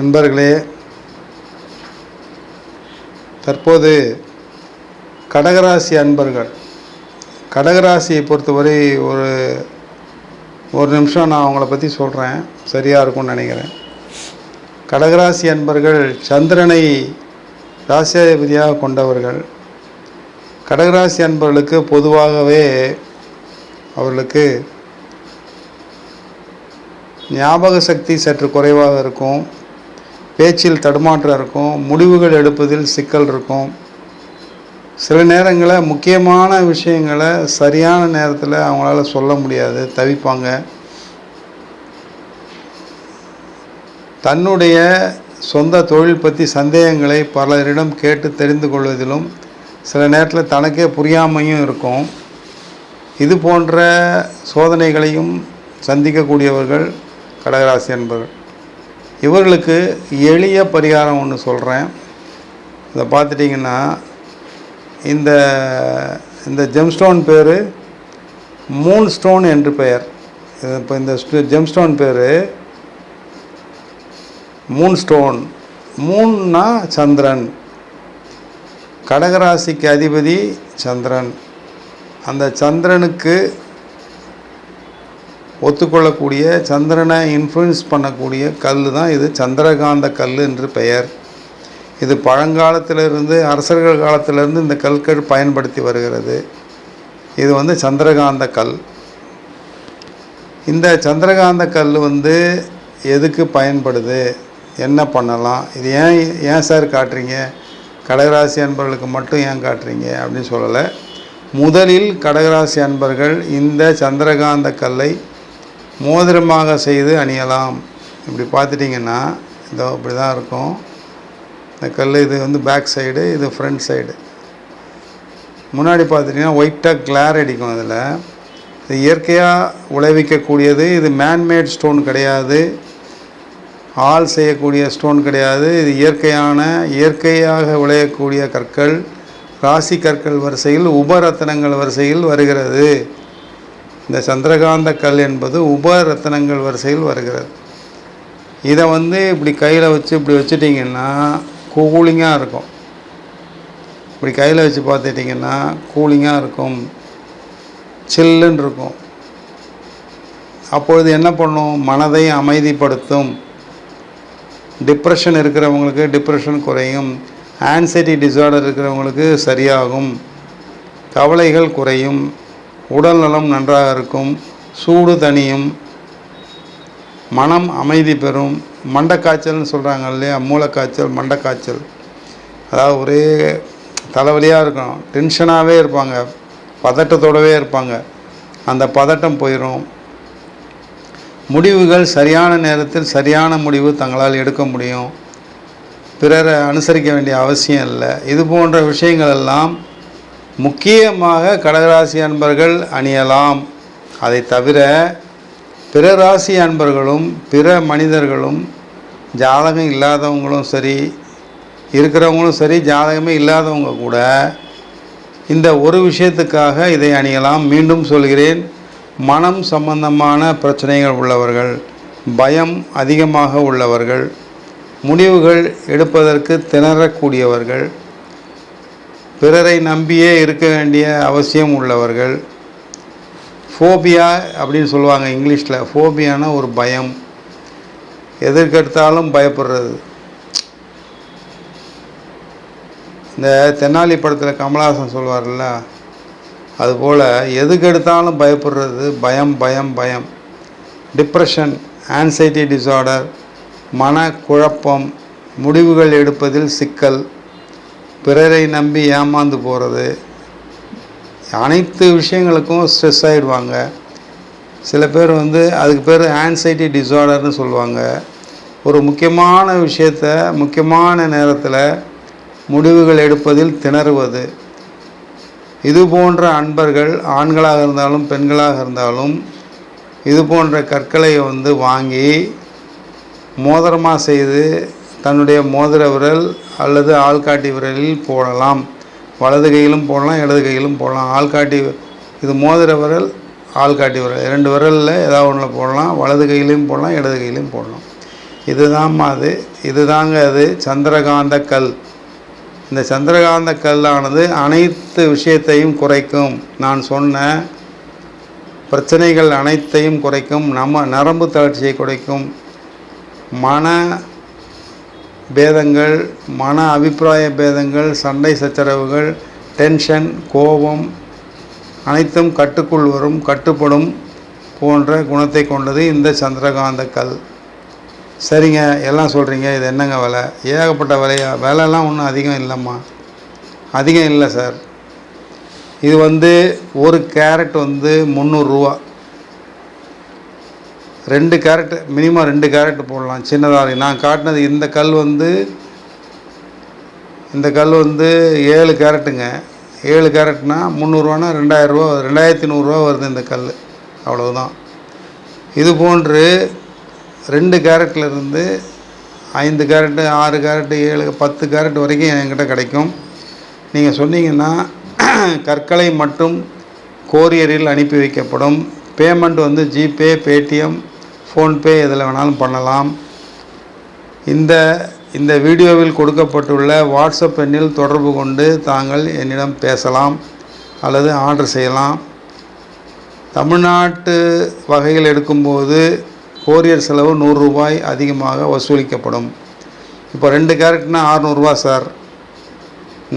அன்பர்களே, தற்போது கடகராசி அன்பர்கள், கடகராசியை பொறுத்தவரை ஒரு நிமிஷம் நான் அவங்கள பற்றி சொல்கிறேன், சரியாக இருக்கும்னு நினைக்கிறேன். கடகராசி அன்பர்கள் சந்திரனை ராசியாதிபதியாக கொண்டவர்கள். கடகராசி அன்பர்களுக்கு பொதுவாகவே அவர்களுக்கு ஞாபக சக்தி சற்று குறைவாக இருக்கும், பேச்சில் தடுமாற்றம் இருக்கும், முடிவுகள் எடுப்பதில் சிக்கல் இருக்கும். சில நேரங்களில் முக்கியமான விஷயங்களை சரியான நேரத்தில் அவங்களால சொல்ல முடியாது, தவிப்பாங்க. தன்னுடைய சொந்த தொழில் பற்றி சந்தேகங்களை பலரிடம் கேட்டு தெரிந்து கொள்வதிலும் சில நேரத்தில் தனக்கே புரியாமையும் இருக்கும். இது போன்ற சோதனைகளையும் சந்திக்கக்கூடியவர்கள் கடகராசி அன்பர்கள். இவர்களுக்கு எளிய பரிகாரம் ஒன்று சொல்கிறேன். இதை பார்த்துட்டிங்கன்னா, இந்த ஜெம்ஸ்டோன் பேர் மூன் ஸ்டோன் என்று பெயர். இப்போ இந்த ஜெம்ஸ்டோன் பேர் மூன் ஸ்டோன். மூன்னா சந்திரன், கடகராசிக்கு அதிபதி சந்திரன். அந்த சந்திரனுக்கு ஒத்துக்கொள்ளக்கூடிய, சந்திரனை இன்ஃப்ளூயன்ஸ் பண்ணக்கூடிய கல் தான் இது. சந்திரகாந்த கல் என்று பெயர். இது பழங்காலத்திலிருந்து, அரசர்கள் காலத்திலிருந்து இந்த கற்கள் பயன்படுத்தி வருகிறது. இது சந்திரகாந்த கல். இந்த சந்திரகாந்த கல் எதுக்கு பயன்படுது, என்ன பண்ணலாம், இது ஏன் சார் காட்டுறீங்க, கடகராசி அன்பர்களுக்கு மட்டும் ஏன் காட்டுறீங்க அப்படின்னு சொல்லலை. முதலில் கடகராசி அன்பர்கள் இந்த சந்திரகாந்த கல்லை மோதிரமாக செய்து அணியலாம். இப்படி பார்த்துட்டிங்கன்னா இதோ இப்படி தான் இருக்கும் இந்த கல். இது பேக் சைடு, இது ஃப்ரண்ட் சைடு. முன்னாடி பார்த்துட்டிங்கன்னா ஒயிட்டாக கிளார் அடிக்கும். இதில் இது இயற்கையாக விளைவிக்கக்கூடியது. இது மேன்மேட் ஸ்டோன் கிடையாது, ஆள் செய்யக்கூடிய ஸ்டோன் கிடையாது. இது இயற்கையாக விளையக்கூடிய கற்கள், ராசி கற்கள் வரிசையில் உபரத்தனங்கள் வரிசையில் வருகிறது. இந்த சந்திரகாந்த கல் என்பது உபரத்தனங்கள் வரிசையில் வருகிறது. இதை இப்படி கையில் வச்சு இப்படி வச்சுட்டிங்கன்னா கூலிங்காக இருக்கும். இப்படி கையில் வச்சு பார்த்துட்டிங்கன்னா கூலிங்காக இருக்கும், சில்லுன்னு இருக்கும். அப்பொழுது என்ன பண்ணும், மனதை அமைதிப்படுத்தும். டிப்ரெஷன் இருக்கிறவங்களுக்கு டிப்ரெஷன் குறையும், ஆன்சைட்டி டிஸார்டர் இருக்கிறவங்களுக்கு சரியாகும், கவலைகள் குறையும், உடல் நலம் நன்றாக இருக்கும், சூடு தணியும், மனம் அமைதி பெறும். மண்டைக்காய்ச்சல்னு சொல்கிறாங்க இல்லையா, மூளைக்காய்ச்சல், மண்டைக்காய்ச்சல், அதாவது ஒரே தலைவலியாக இருக்கும், டென்ஷனாகவே இருப்பாங்க, பதட்டத்தோடவே இருப்பாங்க. அந்த பதட்டம் போயிடும். முடிவுகள் சரியான நேரத்தில் சரியான முடிவு தங்களால் எடுக்க முடியும். பிறரை அனுசரிக்க வேண்டிய அவசியம் இல்லை. இது போன்ற விஷயங்கள் எல்லாம் முக்கியமாக கடகராசி அன்பர்கள் அணியலாம். அதை தவிர பிற ராசி அன்பர்களும் பிற மனிதர்களும், ஜாதகம் இல்லாதவங்களும் சரி, இருக்கிறவங்களும் சரி, ஜாதகமே இல்லாதவங்க கூட இந்த ஒரு விஷயத்துக்காக இதை அணியலாம். மீண்டும் சொல்கிறேன், மனம் சம்பந்தமான பிரச்சனைகள் உள்ளவர்கள், பயம் அதிகமாக உள்ளவர்கள், முடிவுகள் எடுப்பதற்கு திணறக்கூடியவர்கள், பிறரை நம்பியே இருக்க வேண்டிய அவசியம் உள்ளவர்கள், ஃபோபியா அப்படின்னு சொல்லுவாங்க இங்கிலீஷில். ஃபோபியானா ஒரு பயம், எதற்கெடுத்தாலும் பயப்படுறது. இந்த தென்னாலி படத்தில் கமலஹாசன் சொல்வார்ல, அதுபோல் எதுக்கெடுத்தாலும் பயப்படுறது, பயம் பயம் பயம். டிப்ரெஷன், ஆன்சைட்டி டிஸார்டர், மனக்குழப்பம், முடிவுகள் எடுப்பதில் சிக்கல், பிறரை நம்பி ஏமாந்து போகிறது, அனைத்து விஷயங்களுக்கும் ஸ்ட்ரெஸ் ஆகிடுவாங்க. சில பேர் அதுக்கு பேர் ஆன்சைட்டி டிஸார்டர்னு சொல்லுவாங்க. ஒரு முக்கியமான விஷயத்தை முக்கியமான நேரத்தில் முடிவுகள் எடுப்பதில் திணறுவது. இது போன்ற அன்பர்கள், ஆண்களாக இருந்தாலும் பெண்களாக இருந்தாலும், இது போன்ற கற்களை வாங்கி மோதிரமாக செய்து தன்னுடைய மோதிர விரல் அல்லது ஆள்காட்டி விரலில் போடலாம். வலது கையிலும் போடலாம், இடது கையிலும் போடலாம். ஆள்காட்டி, இது மோதிர விரல், ஆள்காட்டி விரல், 2 விரலில் ஏதாவது ஒன்றில் போடலாம். வலது கையிலையும் போடலாம், இடது கையிலையும் போடலாம். இதுதாம்மா அது, இதுதாங்க அது சந்திரகாந்த கல். இந்த சந்திரகாந்த கல்லானது அனைத்து விஷயத்தையும் குறைக்கும். நான் சொன்ன பிரச்சனைகள் அனைத்தையும் குறைக்கும். நரம்பு தளர்ச்சியை குறைக்கும். மன பேதங்கள், மன அபிப்பிராய பேதங்கள், சண்டை சச்சரவுகள், டென்ஷன், கோபம் அனைத்தும் கட்டுக்குள் வரும், கட்டுப்படும் போன்ற குணத்தை கொண்டது இந்த சந்திரகாந்த கல். சரிங்க, எல்லாம் சொல்கிறீங்க, இது என்னங்க விலை? ஏகப்பட்ட விலையா? விலைலாம் ஒன்றும் அதிகம் இல்லைம்மா. அதிகம் இல்லை சார். இது ஒரு கேரட் 300 2 கேரட் மினிமம் 2 கேரட் போடலாம் சின்னதாக. நான் காட்டினது இந்த கல் இந்த கல் 7 கேரட்டுங்க. 7 கேரட்னா 300 2000 ரூபா, 2100 வருது இந்த கல். அவ்வளவுதான். இது போன்று 2 கேரட்லேருந்து 5 கேரட்டு, 6 கேரட்டு, 7 10 கேரட் வரைக்கும் என்கிட்ட கிடைக்கும். நீங்கள் சொன்னீங்கன்னா கற்களை மட்டும் கோரியரில் அனுப்பி வைக்கப்படும். பேமெண்ட் ஜிபே, பேடிஎம், ஃபோன்பே எதில் வேணாலும் பண்ணலாம். இந்த வீடியோவில் கொடுக்கப்பட்டுள்ள வாட்ஸ்அப் எண்ணில் தொடர்பு கொண்டு தாங்கள் என்னிடம் பேசலாம் அல்லது ஆர்டர் செய்யலாம். தமிழ்நாட்டு வகையில் எடுக்கும்போது கோரியர் செலவு 100 ரூபாய் அதிகமாக வசூலிக்கப்படும். இப்போ 2 கேரட்னா 600 ரூபா சார்.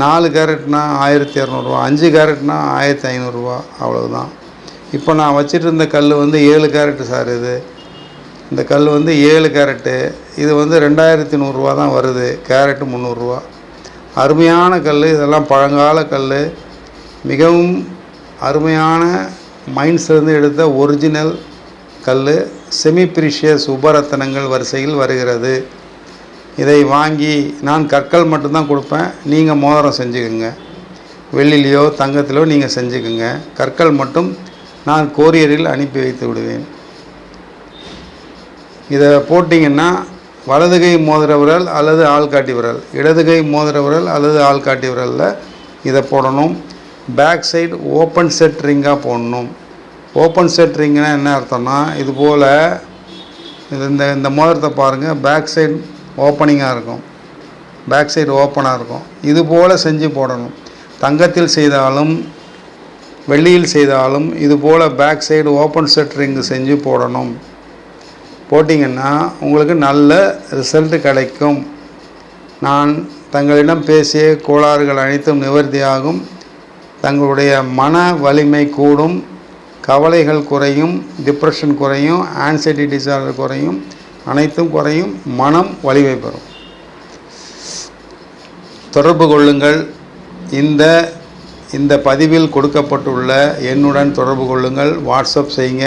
4 கேரட்னா 1200 ரூபா, 5 கேரட்னா 1500 ரூபா, அவ்வளவுதான். இப்போ நான் வச்சுட்டு இருந்த கல் 7 கேரட்டு சார். இந்த கல் 7 கேரட்டு. இது 2100 ரூபா தான் வருது. கேரட்டு 300 ரூபா. அருமையான கல். இதெல்லாம் பழங்கால கல். மிகவும் அருமையான மைன்ஸ்லேருந்து எடுத்த ஒரிஜினல் கல். செமி ப்ரீஷியஸ் உபரத்தனங்கள் வரிசையில் வருகிறது. இதை வாங்கி நான் கற்கள் மட்டும்தான் கொடுப்பேன். நீங்கள் மோதிரம் செஞ்சுக்குங்க. வெள்ளிலையோ தங்கத்திலோ நீங்கள் செஞ்சுக்குங்க. கற்கள் மட்டும் நான் கோரியரில் அனுப்பி வைத்து விடுவேன். இதை போட்டிங்கன்னா வலதுகை மோதிர விரல் அல்லது ஆள்காட்டி விரல், இடதுகை மோதிர விரல் அல்லது ஆள்காட்டி விரலில் இதை போடணும். பேக் சைடு ஓப்பன் செட் ரிங்காக போடணும். ஓப்பன் செட் ரிங்னா என்ன அர்த்தம்னா, இது போல் இந்த மோதிரத்தை பாருங்கள். பேக் சைடு ஓப்பனிங்காக இருக்கும், பேக் சைடு ஓப்பனாக இருக்கும். இது போல் செஞ்சு போடணும். தங்கத்தில் செய்தாலும் வெள்ளியில் செய்தாலும் இது போல் back side open set ring செஞ்சு போடணும். போட்டிங்கன்னா உங்களுக்கு நல்ல ரிசல்ட் கிடைக்கும். நான் தங்களிடம் பேசிய கோளாறுகள் அனைத்தும் நிவர்த்தியாகும். தங்களுடைய மன வலிமை கூடும், கவலைகள் குறையும், டிப்ரெஷன் குறையும், ஆன்சைட்டி டிசார்டர் குறையும், அனைத்தும் குறையும், மனம் வலிமை பெறும். தொடர்பு கொள்ளுங்கள். இந்த பதிவில் கொடுக்கப்பட்டுள்ள எண்ணுடன் தொடர்பு கொள்ளுங்கள். வாட்ஸ்அப் செய்யுங்க,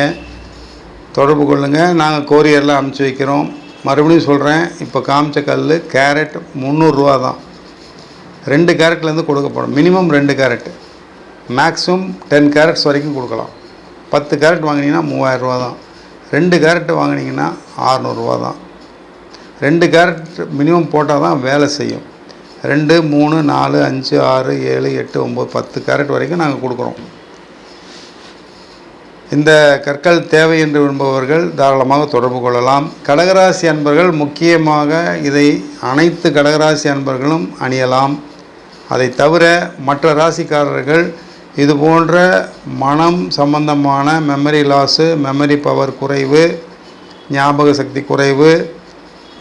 தொடர்பு கொள்ளுங்கள். நாங்கள் கோரியரில் அனுப்பிச்சி வைக்கிறோம். மறுபடியும் சொல்கிறேன், இப்போ காமிச்ச கல் கேரட் 300 ரூபா தான். 2 கேரட்லேருந்து கொடுக்கப்படும். மினிமம் 2 கேரட்டு, மேக்ஸிமம் 10 கேரட்ஸ் வரைக்கும் கொடுக்கலாம். 10 கேரட் வாங்கினீங்கன்னா 3000 ரூபா தான். 2 கேரட்டு வாங்கினீங்கன்னா 600 ரூபா தான். 2 கேரட் மினிமம் போட்டால் தான் வேலை செய்யும். 2, 3, 4, 5, 6, 7, 8, 9, 10 கேரட் வரைக்கும் நாங்கள் கொடுக்குறோம். இந்த கற்கள் தேவை என்று விரும்புபவர்கள் தாராளமாக தொடர்பு கொள்ளலாம். கடகராசி அன்பர்கள் முக்கியமாக இதை அனைத்து கடகராசி அன்பர்களும் அணியலாம். அதை தவிர மற்ற ராசிக்காரர்கள் இது போன்ற மனம் சம்பந்தமான மெமரி லாஸு, மெமரி பவர் குறைவு, ஞாபக சக்தி குறைவு,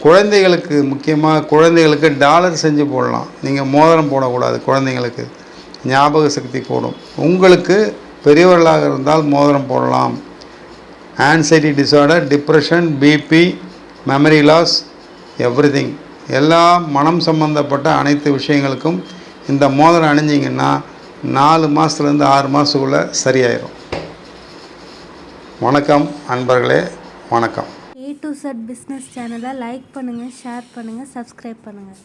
குழந்தைகளுக்கு முக்கியமாக குழந்தைகளுக்கு டாலர் செஞ்சு போடலாம். நீங்கள் மோதிரம் போடக்கூடாது. குழந்தைங்களுக்கு ஞாபக சக்தி கூடும். உங்களுக்கு பெரியவர்களாக இருந்தால் மோதிரம் போடலாம். Anxiety disorder, depression, BP, memory loss, everything, எல்லா மனம் சம்பந்தப்பட்ட அனைத்து விஷயங்களுக்கும் இந்த மோதிரம் அணிஞ்சிங்கன்னா 4 மாதத்துலேருந்து 6 மாதத்துக்குள்ளே சரியாயிடும். வணக்கம் அன்பர்களே, வணக்கம். A to Z பிஸ்னஸ் சேனலை லைக் பண்ணுங்கள், ஷேர் பண்ணுங்கள், சப்ஸ்கிரைப் பண்ணுங்கள்.